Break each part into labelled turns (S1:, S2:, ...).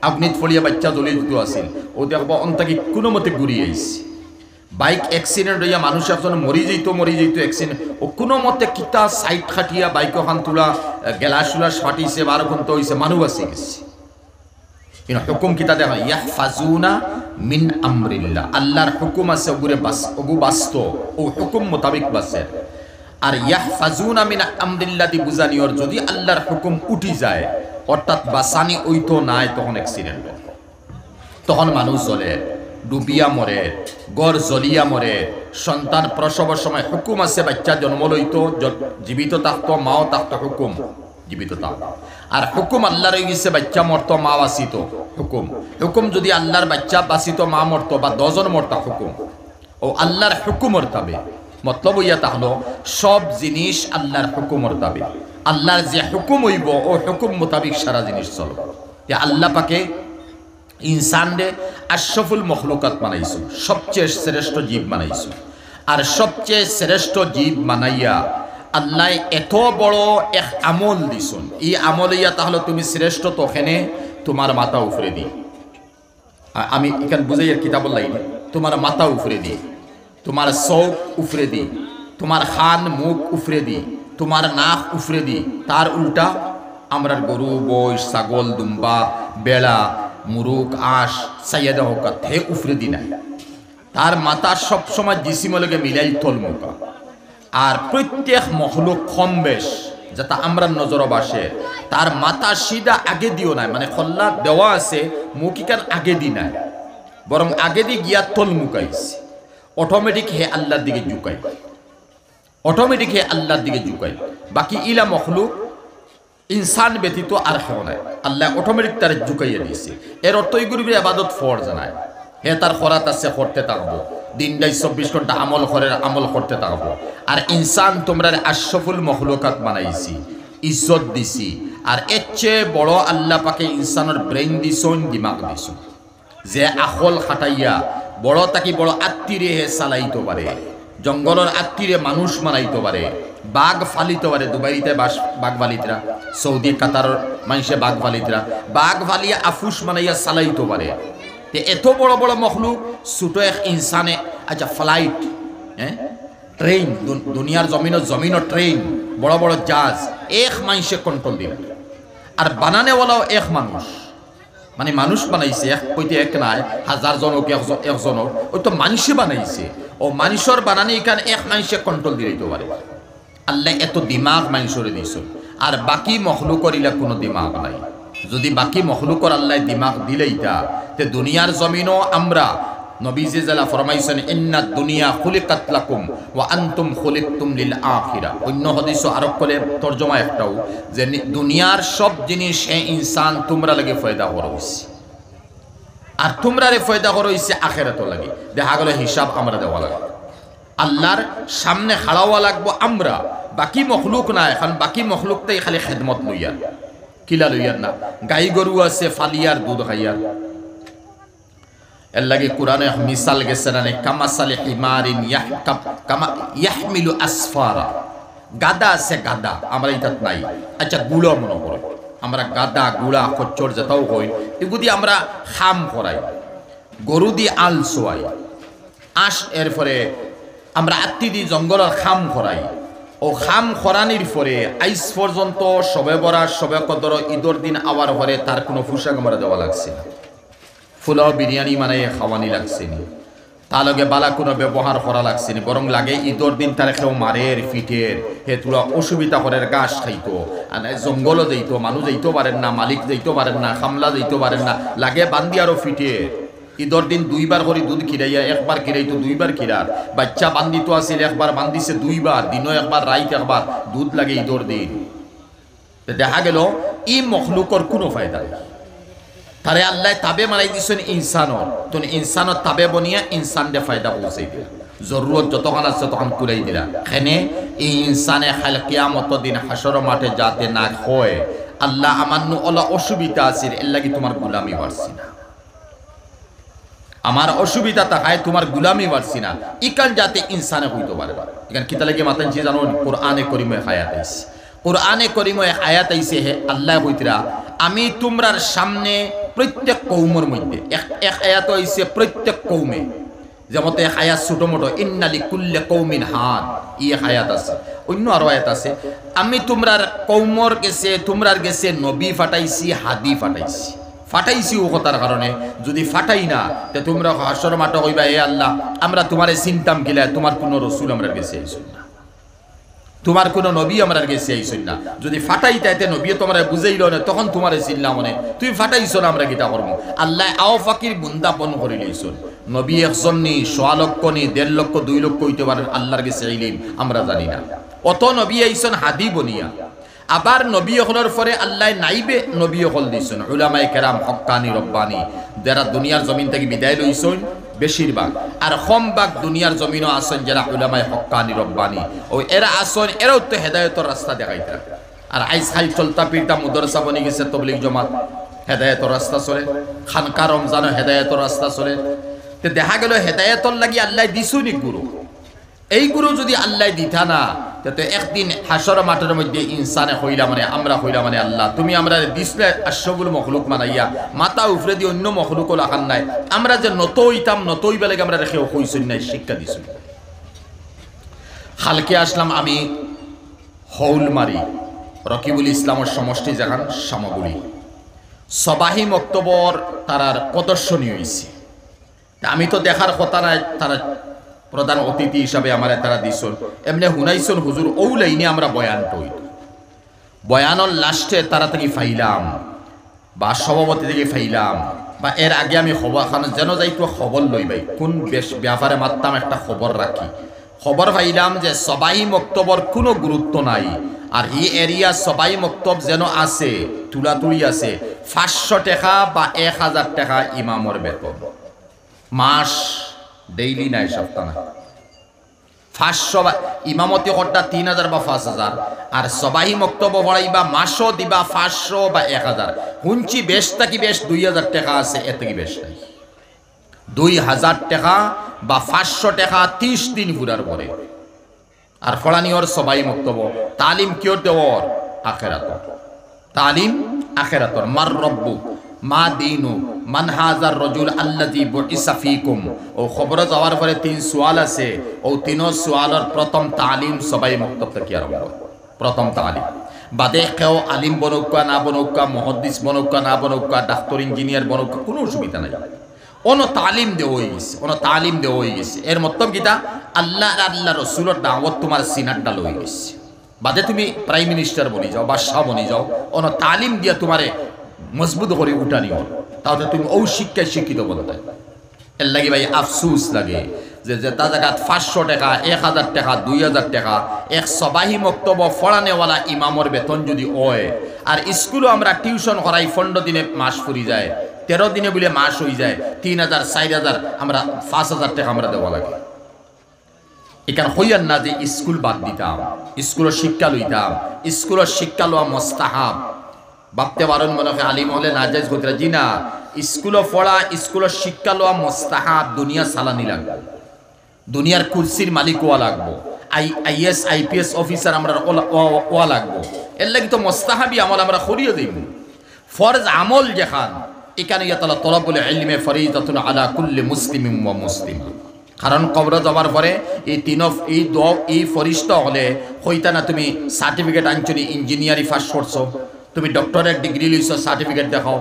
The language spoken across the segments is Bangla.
S1: আগ্নিত ফলিয়া বাচ্চা জ্বলি যেত আছিল ও দেখব অন্তাকি কোনো মতে ঘুরিয়ে আইছে বাইক অ্যাক্সিডেন্ট হইয়া মানুষ একজন মরি যেত অ্যাক্সিডেন্ট ও কোনো মতে কিতা সাইড খাটিয়া বাইক ওখান তোলা গেলাস উলাস ফাটিছে 12 ঘন্টা হইছে মানুষ বাঁচি গেছে কিন্তু হুকুম কিতা দেখা ইয়াহফাজুনা মিন আমরিল্লাহ আল্লাহর হুকুম আছে ওগুরে ওগু বাস্ত ও হুকুম মোতাবেক বাসে আর ইয়াহফাজুনা মিন আমরিল্লাহ দি বুঝানিওর যদি আল্লাহর হুকুম উঠি যায় অর্থাৎ বাসানি ওইতো নাই তখন অ্যাক্সিডেন্ট তখন মানুষ জ্বলে ডুবিয়া মরে গড় জ্বলিয়া মরে সন্তান প্রসবের সময় হুকুম আছে বাচ্চা জন্ম লইতো জীবিত থাকতো মাও থাকতো হুকুম জীবিত থাকতো আর হুকুম আল্লাহ রয়ে গেছে বাচ্চা মরতো মা বাঁচিত হুকুম যদি আল্লাহর বাচ্চা বাঁচিত মা মরতো বা 10 জন মরতা হুকুম ও আল্লাহর হুকুমর তাবে মতলব ইয়া তাহলো সব জিনিস আল্লাহর হুকুমর তাবে আল্লাহর যে হুকুম হইব ও হুকুম মোতাবেক সারা জিনিস চলবে যে আল্লাহ পাকে ইনসান রে আশরাফুল মখলুকাত বানাইছো সবচেয়ে শ্রেষ্ঠ জীব বানাইছো আর সবচেয়ে শ্রেষ্ঠ জীব বানাইয়া আল্লাহ এত বড় এক আমল দিছুন এই আমল ইয়া তাহলে তুমি শ্রেষ্ঠ তোখানে তোমার মাথা উপরে দি আমি এখান বুঝাইয়ার কিতাব লাইনি তোমার মাথা উপরে দি তোমার চোখ উপরে দি তোমার খান মুখ উপরে দি তোমার নাক উপরে দি তার উল্টা আমরার গরু বই ছাগল দুম্বা বেড়া মুরুক আশ সাইয়াদা হোকা হে উফরে দি নাই তার মাথা সবসময় জিসিমলকে মিলাই থলমুকা আর প্রত্যেক মখলুক কম বেশ যাতে আমরা নজর বাসে তার মাথা সিধা আগে দিও নাই মানে খল্লা দেওয়া আছে মুখিকান আগে দি নাই বরং আগে দি গিয়া থলমুকাইছে অটোমেটিক হে আল্লাহর দিকে ঝুঁকাই অটোমেটিক হে আল্লাহর দিকে ঝুঁকাই বাকি ইলা মখলুক ইনসান ব্যতীত আর কেউ নাই আল্লাহ অটোমেটিক তার ঝুঁকাইয়া দিয়েছে এর অর্থ এইগুলি আবাদত ফর জানায় হে তার খরাত আছে করতে থাকবো দিনটাই 24 ঘন্টা আমল করতে থাকবো আর ইনসান তোমরা আশরাফুল মখলুকাত বানাইছি ইজ্জত দিছি আর এর চেয়ে বড় আল্লাহ পাকে ইনসানের ব্রেইন দিছন দিমাগ দিছন যে আখল খাটাইয়া বড় তাকি বড় আত্মীরে হে চালাইতে পারে জঙ্গলের আত্মীরে মানুষ মানাইতে পারে বাঘ ফালিতে পারে দুবাইতে বাঘ ফালিতরা সৌদি কাতারের মানুষে বাঘ ফালিতরা বাঘ ফালিয়া আফুস মানাইয়া চালাইতে পারে এত বড় বড় মখলুক ছোট এক ইনসানে আচ্ছা ফ্লাইট হ্যাঁ ট্রেন দুনিয়ার জমিনও ট্রেন বড় বড় জাহাজ এক মানুষে কন্ট্রোল দিল আর বানানেওয়ালাও এক মানুষ মানে মানুষ বানাইছে এক কইতে এক নাই 1000 জন হোক একজন হোক ওই তো মানুষে বানাইছে ও মানুষের বানানি এখানে এক মানুষে কন্ট্রোল দিতে পারে আল্লাহ এত দিমাগ মানুষরে দিছ আর বাকি মখলুকর ইলা কোনো দিমাগ নাই যদি বাকি মখলুকর আল্লাহ দিমাগ দিলেইতা তে দুনিয়ার জমিনও আমরা নবীজি জালা ফরমাইছেন ইন্নাদ দুনিয়া খুলিকাত লাকুম ওয়া আনতুম খুলিকতুম লিল আখিরা অন্য হাদিস আরব করে তরজমা একটাও যে দুনিয়ার সব জিনিস হে ইনসান তোমরা লাগে ফায়দা করইছে আর তোমরা রে ফায়দা করইছে আখিরাত লাগে দেখা গেল হিসাব আমরা দেওয়া লাগে আল্লাহর সামনে খাড়াওয়া লাগবো আমরা বাকি মখলুক না এখন বাকি মখলুকটাই খালি খেদমত লইয়ার কিলা লইয়ার না গাই গরু আছে ফালিয়ার দুধ খাইয়ার এর লাগে কোরআনে মিসাল গেছে না কামাসালে হিমারিন ইয়াহমিলু আসফারা গাদা আছে গাদা আমরা ইতাত নাই আচ্ছা গুলো মনে করো আমরা গাদা গুড়া খচ্চর যেটাও হই এগুদি আমরা খাম করাই গরু দি আল সোয়াই আস এরপরে আমরা আত্মি দি জঙ্গলের খাম খরাই ও খাম খরানির পরে আইস পর্যন্ত সবে বরাত সবে কদর ঈদর দিন আবার পরে তার কোনো পোশাক আমরা দেওয়া লাগছে না ফুলাও বিরিয়ানি মানে খাওয়ানি লাগছে নি তার লগে বালা কোনো ব্যবহার করা লাগছে নি বরং লাগে ঈদর দিন তার কেউ মারের ফিটের হে তোরা অসুবিধা করে গাছ খাইতো আর জঙ্গলও যাইতো মানুষ যাইতে পারেন না মালিক যাইতে পারেন না খামলা যাইতে পারেন না লাগে বান্দি আরও ফিটের ঈদর দিন 2 বার করে দুধ খিরাইয়া একবার খিরাইতো 2 বার খিরার বাচ্চা বান্দিত আছিল একবার বান্দিছে 2 বার দিনও একবার রাইত একবার দুধ লাগে ঈদর দিন দেখা গেল ই মখলুকর কোনো ফায়দা নাই তারে আল্লাহ তাবে মারাই দিছেন ইনসানর তো ইনসানর তাবে বনিয়া ইনসান দে ফায়দা পৌঁছাই দিলা জরুরত যতক্ষণ আছে তখন কুলাই দিলা এখানে এই ইনসানে খাল কিয়ামত দিন হাসর মাঠে যাতে না হয় আল্লাহ আমান্ন ওলা অসুবিধা আছে এর লাগি তোমার গোলামি পারছি না আমার অসুবিধা তাকায় তোমার গোলামি পারছি না ইকান যাতে ইনসানে হইতে পারে এখানে কিতা লাগে মাতান যে জানো কোরআনে করিমে হায়াত আছে কোরআনে করিম এক আয়াত আইছে হে আল্লাহ কইতরা আমি তোমরার সামনে প্রত্যেক কৌমের মধ্যে এক আয়াত আইছে প্রত্যেক কৌমে যেমন এক আয়াত ছোট মোটো ইন্নালি কুল্লে কৌমিন হাদ ই এক আয়াত আছে অন্য আরো আয়াত আছে আমি তোমরার কৌমর গেছে তোমরার গেছে নবী ফাটাইছি হাদি ফাটাইছি ও কথার কারণে যদি ফাটাই না তে তোমরা হাসর মাঠে কইবা হে আল্লাহ আমরা তোমারে চিন্তাম গিলা তোমার কোনো রসুল আমরা গেছে আইসুন না তোমার কোনো নবী আমরা গেছে আইসুন না যদি ফাটাই তাইতে নবী তোমরা বুঝাইল না তখন তোমারে চিনলাম মনে তুই ফাটাইছো না আমরা গীতা করবো আল্লাহ আও ফাকির বুন্দা বন করে লইছুন নবী একজন নি 1.5 লক্ষ নি 1.5 লক্ষ 2 লক্ষ হইতে পারে আল্লাহর কাছে আইলেন আমরা জানি না অত নবী আইছন হাদি বনিয়া আবার নবী হলর পরে আল্লাহ নাইবে নবী হল দিছেন উলামায়ে কেরাম হক্কানি রব্বানি যারা দুনিয়ার জমিন থেকে বিদায় লইছেন বেশিরভাগ আর কমভাগ দুনিয়ার জমিনও আসেন যারা উলামায়ে হক্কানি রব্বানি ও এরা আসেন এরাও তো হেদায়েতের রাস্তা দেখাইতা আর আইজ খালি চলতা পিরতা মুদরসা বনি গেছে তবলিগ জমাত হেদায়েতের রাস্তা চলে খানকা রমজানও হেদায়েতের রাস্তা চলে তে দেখা গেল হেদায়েতর লাগি আল্লাহ দিছুনি গুরু এই গুরু যদি আল্লাহ দিতা না তো একদিন হাসর মাঠের মধ্যে ইনসানে হইলা মানে আমরা হইলা মানে আল্লাহ তুমি আমরা দিসলে আশগুল মখলুক মানাইয়া মাথা উফরে দিয়ে অন্য মখলুক লাখান নাই আমরা যে নত হইতাম নত হইবা লাগে আমরা রেখে হইছই নাই শিক্ষা দিছুন হালকে আসলাম আমি হৌলমারি রকিবুল ইসলামের সমষ্টি জাগান সামগুড়ি সবাহি মক্তবর তারার প্রদর্শনী হয়েছে আমি তো দেখার কথা নাই তারা প্রধান অতিথি হিসাবে আমার তারা দিছন এমনি হুনাইছন হুজুর ও লাইনে আমরা বয়ান টই বয়ানর লাস্টে তারা থেকে ফাইলাম বা সভাপতি থেকে ফাইলাম বা এর আগে আমি খবর যেন যাইতো খবর লইবাই কোন বেশ ব্যাপারে মারতাম একটা খবর রাখি খবর পাইলাম যে সবাই মক্তবর কোনো গুরুত্ব নাই আর এই এরিয়া সবাই মক্তব যেন আছে তুলাতুলি আছে 500 টাকা বা 1000 টাকা ইমামর বেতন মাস ডেইলি নাই সপ্তাহ না 500 ইমামতি করটা 3000 বা 5000 আর সবাই মক্তব পড়াইবা মাসও দিবা 500 বা 1000 হুঞ্চি বেশ থাকি বেশ 2000 টাকা আছে এত কি বেশ নাই 2000 টাকা বা 500 টাকা 30 দিন পুরার পরে আর ফলানিওর সবাই মক্তব তালিম কিয় দেওয়ার আখিরাত তালিম আখিরাতর মার রব্বু মা দিনু মান হাজার রজুল আল্লাযী বুইসা ফীকুম ও খবর যাওয়ার পরে 3 সওয়াল আছে ও 3 সওয়ালের প্রথম তালিম সবাই মক্তব থেকে আরম্ভ প্রথম তালিম বাদে কেউ আলিম বনুকা না বনুকা মুহাদ্দিস বনুকা না বনুকা ডাক্তার ইঞ্জিনিয়ার বনুকা কোনো অসুবিধা নাই অন তালিম দেওয়া হয়ে গেছে এর মতলব কিটা আল্লাহ রসুলের দাওয়াত তোমার সিনারটা লই গেছে বাদে তুমি প্রাইম মিনিস্টার বনি যাও বা শাহ বনি যাও অন তালিম দিয়া তোমারে মজবুত করে উঠানি হল তাহলে তুমি ও শিক্ষায় শিক্ষিত বলতে এর লাগে ভাই আফসুস লাগে যে তা জায়গাত 500 টাকা 1000 টাকা 2000 টাকা এক সবাহি মক্তব ফড়ানেওয়ালা ইমামর বেতন যদি হয় আর স্কুলও আমরা টিউশন করাই 15 দিনে মাস ফুরি যায় 13 দিনে বলে মাস হয়ে যায় 3000 4000 আমরা 5000 টাকা আমরা দেওয়া লাগে এখানে হইয়ার না যে স্কুল বাদ দিতাম স্কুলের শিক্ষা লইতাম স্কুলের শিক্ষা লওয়া মোস্তাহাব ভাবতে পারেন মনে হয় আলিম হলে নাজায়েজ হতে জি না স্কুলে পড়া স্কুলের শিক্ষা লওয়া মোস্তাহাব দুনিয়া সালানি লাগবে দুনিয়ার কুরসির মালিক হওয়া লাগবো আইএস আইপিএস অফিসার আমরা ওয়া লাগবো এর লাগি তো মোস্তাহাবি আমল আমরা করিয়ে দিব ফরজ আমল যেখান এখানে ইয়াতালা তলাবুল ইলমে ফরিদাতুন আলা কুল্লি মুসলিমিন ওয়া মুসলিমা কারণ কবর যাওয়ার পরে এই ফরিস্তা হলে হইতা না তুমি সার্টিফিকেট আনছনি ইঞ্জিনিয়ারিং ফার্স্ট করছো তুমি ডক্টরেট ডিগ্রি লইছো সার্টিফিকেট দেখাও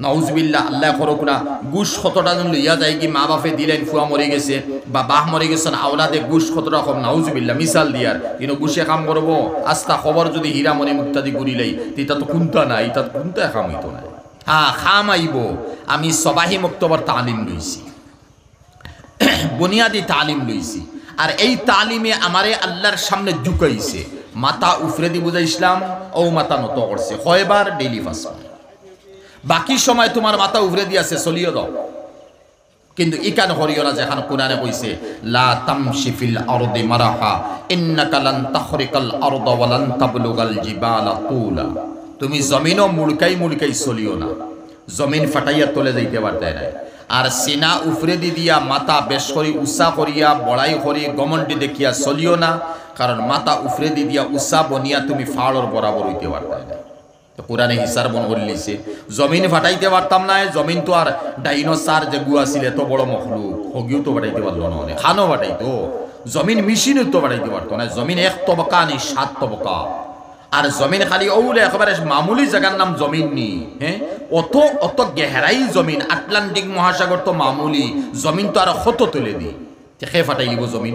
S1: নাউজুবিল্লাহ আল্লাহ করুক না ঘুষ কতটা জন লইয়া যায় কি মা বাপে দিলেন ফুয়া মরে গেছে বা বাহ মরে গেছেন আওলাদে ঘুষ কতটা কম নাউজুবিল্লাহ মিসাল দিয়ার কিন্তু ঘুষে কাম করবো আস্তা খবর যদি হীরামণি মুক্তাদি ঘুরিলেই তিতা তো কুন্তা নাই তা কুন্তা কাম হইতো না হ্যাঁ খাম আইব আমি সবাহি মক্তবর তালিম লইছি বুনিয়াদি তালিম লইছি আর এই তালিমে আমারে আল্লাহর সামনে ঝুঁকাইছে মাথা উফরে দি বুঝাইছিলাম ও মাথা নত করছে কয়বার ডেইলি ফাস্ট বাকি সময় তোমার মাথা উফরে দিয়েছে চলিয়ে দাও কিন্তু ইকান হরিও না যেখানে কোরআনে কইছে লা তামশি ফিল আরদি মারাহা ইন্নাকা লান তাখরিকাল আরদা ওয়া লান তাবলুগাল জিবালা তুলা তুমি জমিনও মুড়কাই চলিও না জমিন ফাটাইয়া তোলে যাইতে পারতে না আর সিনা উফরে দি দিয়া মাথা বেশ করি উষা করিয়া বড়াই করি গমনটি দেখিয়া চলিও না কারণ মাথা উফরে দি দিয়া উষা বনিয়া তুমি ফাড়র বরাবর হইতে পারতাই না। তো কোরআনে হিসার বন করলিছে জমিন ফাটাইতে পারতাম না, জমিন তো আর ডাইনোসার যে গুয়া ছিল এত বড় মখলুক হগিও তো ফাটাইতে পারলো না, অনেক খানো ফাটাইতো, জমিন মেশিনও তো ফাটাইতে পারতো না। জমিন এক তবকা নেই 7 তবকা, আর জমিন খালি ওলে একেবারে মামুলি জায়গার নাম জমিন নি, হ্যাঁ অত অত গেহরাই জমিন, আটলান্টিক মহাসাগর তো মামুলি, জমিন তো আর কত তুলে দি খে ফাটাই দিব জমিন।